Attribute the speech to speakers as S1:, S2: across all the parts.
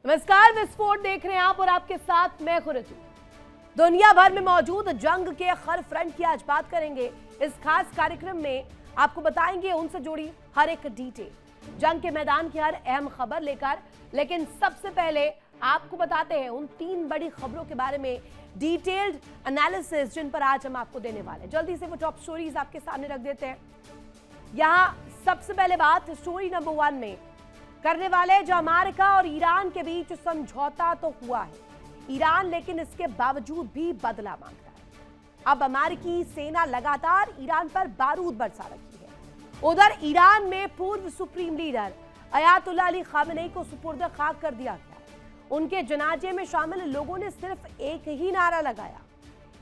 S1: नमस्कार, विस्फोट देख रहे हैं आप और आपके साथ मैं खुरतू। दुनिया भर में मौजूद जंग के हर फ्रंट की आज बात करेंगे। इस खास कार्यक्रम में आपको बताएंगे उनसे जुड़ी हर एक डिटेल, जंग के मैदान की हर अहम खबर लेकर। लेकिन सबसे पहले आपको बताते हैं उन 3 बड़ी खबरों के बारे में डिटेल्ड एनालिसिस जिन पर आज हम आपको देने वाले हैं। जल्दी से वो टॉप स्टोरीज आपके सामने रख देते हैं। यहाँ सबसे पहले बात स्टोरी नंबर 1 में करने वाले, जो अमेरिका और ईरान के बीच समझौता तो हुआ है, ईरान लेकिन इसके बावजूद भी बदला मांगता है। अब अमेरिकी सेना लगातार ईरान पर बारूद बरसा रही है। उधर ईरान में पूर्व supreme leader Ayatollah Ali Khamenei को सुपुर्द खाक कर दिया गया। उनके जनाजे में शामिल लोगों ने सिर्फ एक ही नारा लगाया।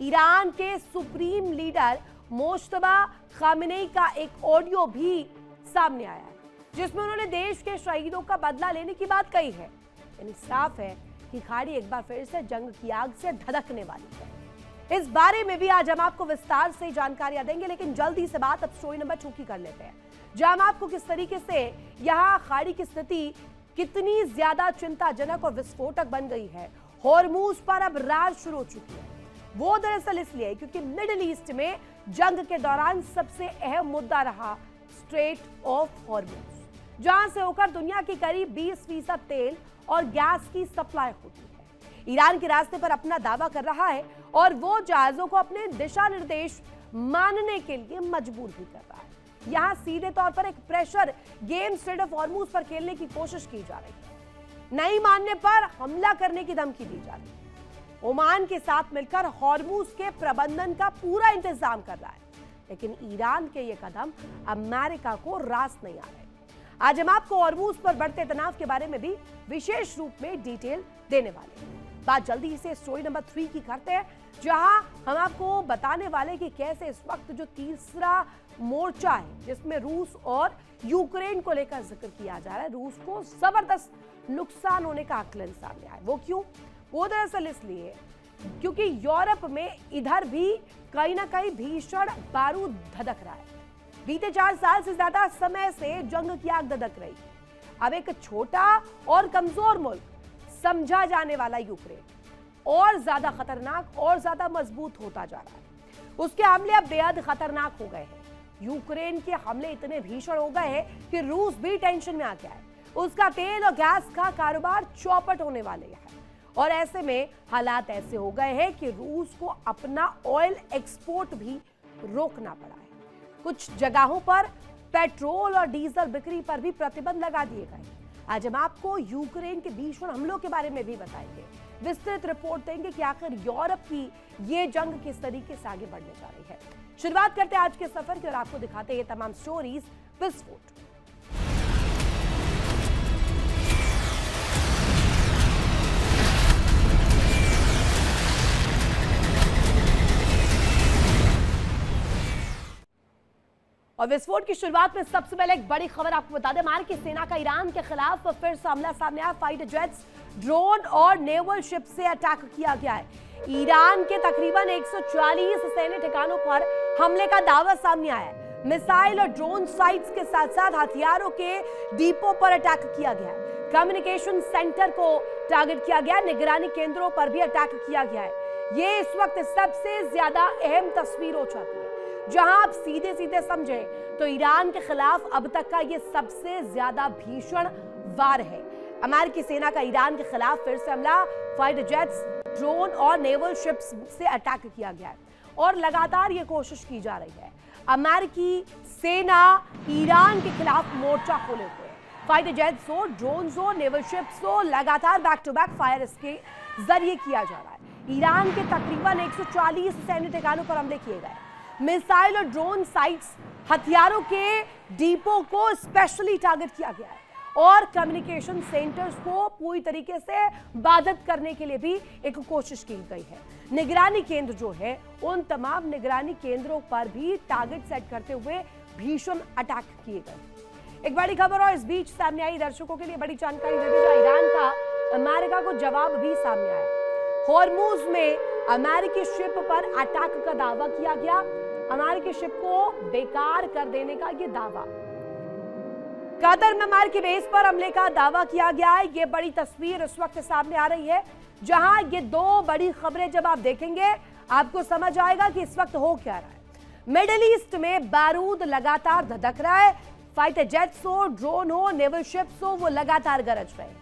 S1: ईरान के सुप्रीम लीडर मोज्तबा खामेनी का एक ऑडियो भी सामने आया है जिसमें उन्होंने देश के शहीदों का बदला लेने की बात कही है। यानी साफ है कि खाड़ी एक बार फिर से जंग की आग से धधकने वाली है। इस बारे में भी आज हम आपको विस्तार से जानकारियां देंगे, लेकिन जल्दी से बात अब स्टोरी नंबर 2 की कर लेते हैं, जहां हम आपको किस तरीके से यहाँ खाड़ी की स्थिति कितनी ज्यादा चिंताजनक और विस्फोटक बन गई है। हॉर्मूज पर अब रार शुरू हो चुकी है। वो दरअसल इसलिए क्योंकि मिडिल ईस्ट में जंग के दौरान सबसे अहम मुद्दा रहा स्ट्रेट ऑफ हॉर्मूज, जहां से होकर दुनिया की करीब 20% तेल और गैस की सप्लाई होती है। ईरान के रास्ते पर अपना दावा कर रहा है और वो जहाजों को अपने दिशा निर्देश मानने के लिए मजबूर भी कर रहा है। यहां सीधे तौर पर एक pressure game straight of Hormuz पर खेलने की कोशिश की जा रही है। नहीं मानने पर हमला करने की धमकी दी जा रही है। ओमान के साथ मिलकर हॉर्मूज के प्रबंधन का पूरा इंतजाम कर रहा है, लेकिन ईरान के ये कदम अमेरिका को रास नहीं आ रहे। आज हम आपको हॉर्मूज पर बढ़ते तनाव के बारे में भी विशेष रूप में डिटेल देने वाले हैं। बात जल्दी से स्टोरी नंबर 3 की करते हैं, जहां हम आपको बताने वाले कि कैसे इस वक्त जो तीसरा मोर्चा है जिसमें रूस और यूक्रेन को लेकर जिक्र किया जा रहा है, रूस को जबरदस्त नुकसान होने का आकलन सामने आया। वो क्यों? वो दरअसल इसलिए क्योंकि यूरोप में इधर भी कहीं ना कहीं भीषण बारूद धधक रहा है। बीते 4 साल से ज्यादा समय से जंग की आग धधक रही। अब एक छोटा और कमजोर मुल्क समझा जाने वाला यूक्रेन और ज्यादा खतरनाक और ज्यादा मजबूत होता जा रहा है। उसके हमले अब बेहद खतरनाक हो गए हैं। यूक्रेन के हमले इतने भीषण हो गए हैं कि रूस भी टेंशन में आ गया है। उसका तेल और गैस का कारोबार चौपट होने वाले हैं और ऐसे में हालात ऐसे हो गए हैं कि रूस को अपना ऑयल एक्सपोर्ट भी रोकना पड़ा है। कुछ जगहों पर पेट्रोल और डीजल बिक्री पर भी प्रतिबंध लगा दिए गए। आज हम आपको यूक्रेन के भीषण हमलों के बारे में भी बताएंगे, विस्तृत रिपोर्ट देंगे कि आखिर यूरोप की ये जंग किस तरीके से आगे बढ़ने जा रही है। शुरुआत करते हैं आज के सफर की और आपको दिखाते हैं ये तमाम स्टोरीज विस्फोट। और विस्फोट की शुरुआत में सबसे पहले एक बड़ी खबर आपको बता दें, अमेरिकी सेना का ईरान के खिलाफ फिर से हमला सामने आया। फाइटर जेट्स, ड्रोन और नेवल शिप से अटैक किया गया है। ईरान के तकरीबन 140 सैन्य ठिकानों पर हमले का दावा सामने आया है। मिसाइल और ड्रोन साइट्स के साथ साथ हथियारों के डिपो पर अटैक किया गया है। कम्युनिकेशन सेंटर को टारगेट किया गया, निगरानी केंद्रों पर भी अटैक किया गया है। ये इस वक्त सबसे ज्यादा अहम तस्वीर हो जाती है। जहां आप सीधे सीधे समझे तो ईरान के खिलाफ अब तक का ये सबसे ज्यादा भीषण वार है। अमेरिकी सेना का ईरान के खिलाफ फिर से हमला, फाइटर जेट्स, ड्रोन और नेवल शिप्स से अटैक किया गया है और लगातार ये कोशिश की जा रही है। अमेरिकी सेना ईरान के खिलाफ मोर्चा खोले हुए है। फाइटर जेट्स हो, ड्रोन हो, नेवल शिप्स हो, लगातार बैक टू बैक फायर इसके जरिए किया जा रहा है। ईरान के तकरीबन 140 सैन्य ठिकानों पर हमले किए गए। मिसाइल और ड्रोन साइट्स, हथियारों के डिपो को स्पेशली टारगेट किया गया है और कम्युनिकेशन सेंटर्स को पूरी तरीके से बाधित करने के लिए भी एक कोशिश की गई है। निगरानी केंद्र जो है, उन तमाम निगरानी केंद्रों पर भी टारगेट सेट करते हुए भीषण अटैक किए गए। एक बड़ी खबर और इस बीच सामने आई, दर्शकों के लिए बड़ी जानकारी दे दी, जो ईरान का अमेरिका को जवाब भी सामने आया। हॉर्मूज में अमेरिकी शिप पर अटैक का दावा किया गया। अमेरिकी शिप को बेकार कर देने का यह दावा। कतर म्यांमार की बेस पर हमले का दावा किया गया है। ये बड़ी तस्वीर इस वक्त सामने आ रही है, जहां ये दो बड़ी खबरें जब आप देखेंगे आपको समझ आएगा कि इस वक्त हो क्या रहा है। मिडिल ईस्ट में बारूद लगातार धधक रहा है। फाइटर जेट्स हो, ड्रोन हो, नेवल शिप्स हो, वो लगातार गरज रहे हैं।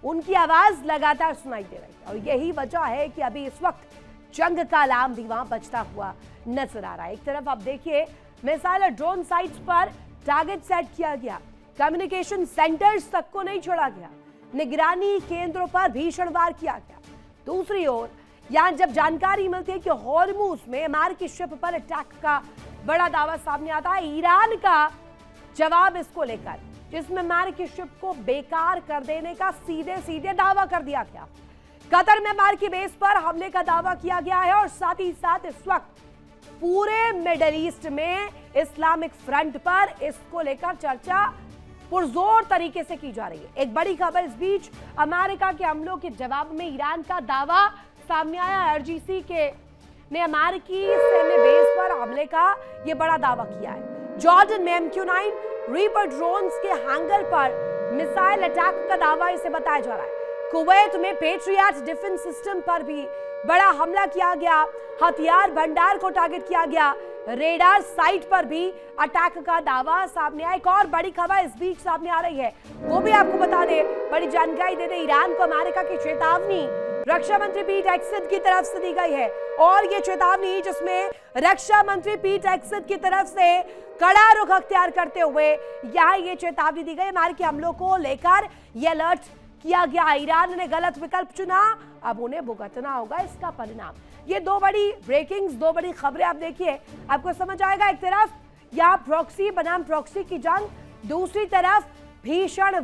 S1: उनकी आवाज लगातार सुनाई दे रही है और यही वजह है कि अभी इस वक्त जंग का अलार्म भी वहां बजता हुआ नजर आ रहा है। एक तरफ आप देखिए मिसाइल और ड्रोन साइट्स पर टारगेट सेट किया गया, कम्युनिकेशन सेंटर्स तक को नहीं छोड़ा गया, निगरानी केंद्रों पर भीषण वार किया गया। दूसरी ओर यहां जब जानकारी मिलती है कि हॉर्मुज में अमेरिकी शिप पर अटैक का बड़ा दावा सामने आता है, ईरान का जवाब इसको लेकर, जिसमें अमेरिकी शिप को बेकार कर देने का सीधे सीधे दावा कर दिया गया। कतर में अमेरिकी बेस पर हमले का दावा किया गया है और साथ ही साथ इस वक्त पूरे मिडिल ईस्ट में इस्लामिक फ्रंट पर इसको लेकर चर्चा पुरजोर तरीके से की जा रही है। एक बड़ी खबर इस बीच अमेरिका के हमलों के जवाब में ईरान का दावा सामने आया। आरजीसी के ने अमेरिकी सैन्य बेस पर हमले का यह बड़ा दावा किया है। जॉर्डन में MQ-9 रीपर ड्रोन्स के हैंगर पर मिसाइल अटैक का दावा इसे बताया जा रहा है। कुवैत में पेट्रियट डिफेंस सिस्टम पर भी बड़ा हमला किया गया, हथियार भंडार को टारगेट किया गया, रेडार साइट पर भी अटैक का दावा सामने आया। एक और बड़ी खबर इस बीच सामने आ रही है, वो भी आपको बता दें, बड़ी जानकारी दे दें। ईरान को अमेरिका की चेतावनी रक्षा मंत्री पीट हेगसेथ की तरफ से दी गई है और ये चेतावनी जिसमें रक्षा मंत्री पीट हेगसेथ की तरफ से कड़ा रुख अख्तियार करते हुए यहाँ ये चेतावनी दी गई। अमेरिकी हमलों को लेकर यह अलर्ट किया गया। ईरान ने गलत विकल्प चुना, अब उन्हें भुगतना होगा इसका परिणाम। ये दो बड़ी ब्रेकिंग्स, दो बड़ी खबरें आप देखिए, आपको समझ आएगा। एक तरफ यहाँ प्रॉक्सी बनाम प्रॉक्सी की जंग, दूसरी तरफ भीषण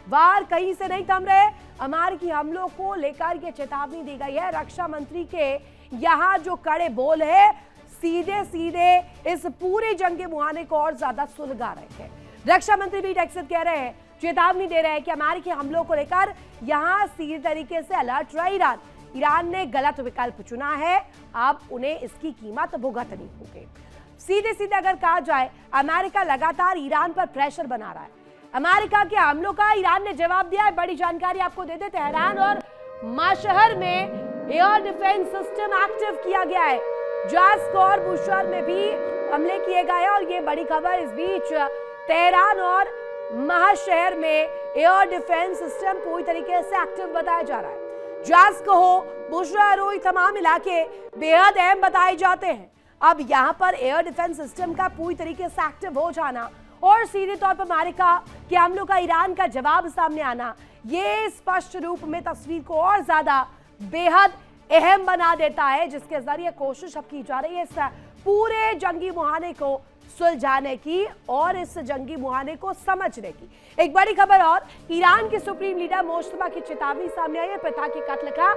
S1: वार कहीं से नहीं थम रहे। अमेरिकी हमलों को लेकर ये चेतावनी दी गई है। रक्षा मंत्री के यहाँ जो कड़े बोल है, सीधे सीधे इस पूरे जंग के मुहाने को और ज्यादा सुलगा रहे हैं। रक्षा मंत्री पीट हेगसेथ कह रहे हैं, चेतावनी दे रहे हैं कि अमेरिकी हमलों को लेकर यहाँ सीधे तरीके से अलर्ट रहा ईरान ने गलत विकल्प चुना है, अब उन्हें इसकी कीमत भुगतनी होगी। सीधे सीधे अगर कहा जाए, अमेरिका लगातार ईरान पर प्रेशर बना रहा है। अमेरिका के हमलों का ईरान ने जवाब दिया है। बड़ी जानकारी आपको दे दे, तेहरान और माशहर में एयर डिफेंस सिस्टम एक्टिव किया गया है। जास्क और बुशहर में भी हमले किए गए और ये बड़ी खबर इस बीच तेहरान और महाशहर में एयर डिफेंस सिस्टम पूरी तरीके से एक्टिव बताया जा रहा है। जास्क हो, बुशहर हो, तमाम इलाके बेहद अहम बताए जाते हैं। अब यहाँ पर एयर डिफेंस सिस्टम का पूरी तरीके से एक्टिव हो जाना और सीधे तौर पर अमेरिका के हमलों का ईरान का जवाब सामने आना, ये स्पष्ट रूप में तस्वीर को और ज्यादा बेहद अहम बना देता है, जिसके जरिए कोशिश अब की जा रही है इस पूरे जंगी मुहाने को सुलझाने की और इस जंगी मुहाने को समझने की। एक बड़ी खबर और, ईरान के सुप्रीम लीडर मोज्तबा की चेतावनी सामने आई है। पिता के कत्ल का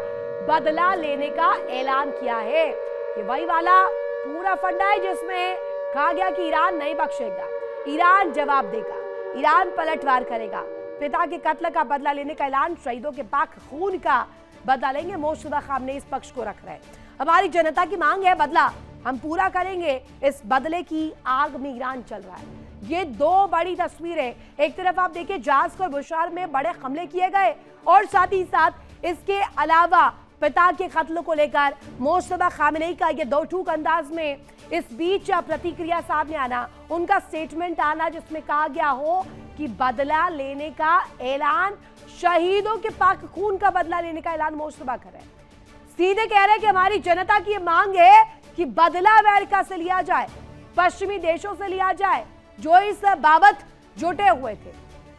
S1: बदला लेने का ऐलान किया है। ये वही वाला पूरा फंडा है जिसमें कहा गया कि ईरान नहीं बख्शेगा, ईरान जवाब देगा, ईरान पलटवार करेगा। पिता के कत्ल का बदला लेने का ऐलान, शहीदों के पाक खून का बदला लेंगे। मोज्तबा खामनेई इस पक्ष को रख रहे हैं। हमारी जनता की मांग है बदला, हम पूरा करेंगे। इस बदले की आग में ईरान चल रहा है। ये दो बड़ी तस्वीरें, एक तरफ आप देखिए जास्क और बुशहर में बड़े हमले किए गए और साथ ही साथ इसके अलावा पिता के कत्ल को लेकर मोज्तबा खामनेई का ये दो टूक अंदाज में इस बीच प्रतिक्रिया सामने आना, उनका स्टेटमेंट आना जिसमें कहा गया हो कि बदला लेने का ऐलान, शहीदों के पाक खून का बदला लेने का ऐलान मोज्तबा कर रहे हैं। सीधे कह रहे हैं कि हमारी जनता की मांग है कि बदला अमेरिका से लिया जाए, पश्चिमी देशों से लिया जाए जो इस बाबत जुटे हुए थे।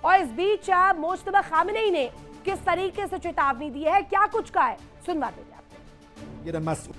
S1: और इस बीच मोज्तबा खामनेई ने किस तरीके से चेतावनी दी है, क्या कुछ कहा है, सुनवा देंगे।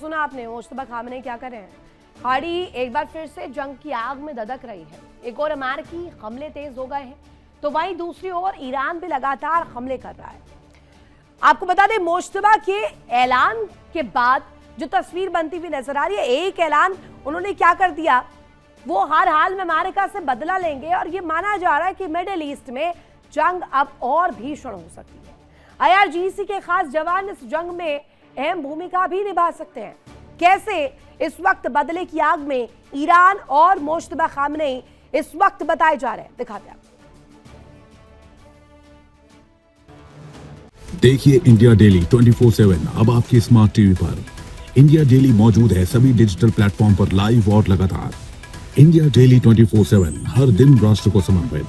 S1: सुना आपने मुश्तबा खामने क्या कर रहे हैं। खाड़ी एक बार फिर से जंग की आग में ददक रही है। एक और अमेरिकी हमले तेज हो गए हैं तो वहीं दूसरी ओर ईरान भी लगातार हमले कर रहा है। आपको बता दें मुश्तबा के ऐलान के बाद जो तस्वीर बनती हुई नजर आ रही है, एक ऐलान उन्होंने क्या कर दिया, वो हर हाल में अमेरिका से बदला लेंगे और ये माना जा रहा है कि मिडिल ईस्ट में जंग अब और भीषण हो सकती है। IRGC के खास जवान इस जंग में अहम भूमिका भी निभा सकते हैं। कैसे इस वक्त बदले की आग में ईरान और मुश्तबा खामनेई इस वक्त बताए जा रहे हैं, दिखाते हैं।
S2: देखिए इंडिया डेली 24/7 अब आपकी स्मार्ट टीवी पर। इंडिया डेली मौजूद है सभी डिजिटल प्लेटफॉर्म पर लाइव और लगातार। इंडिया डेली 24/7 हर दिन राष्ट्र को समर्पित।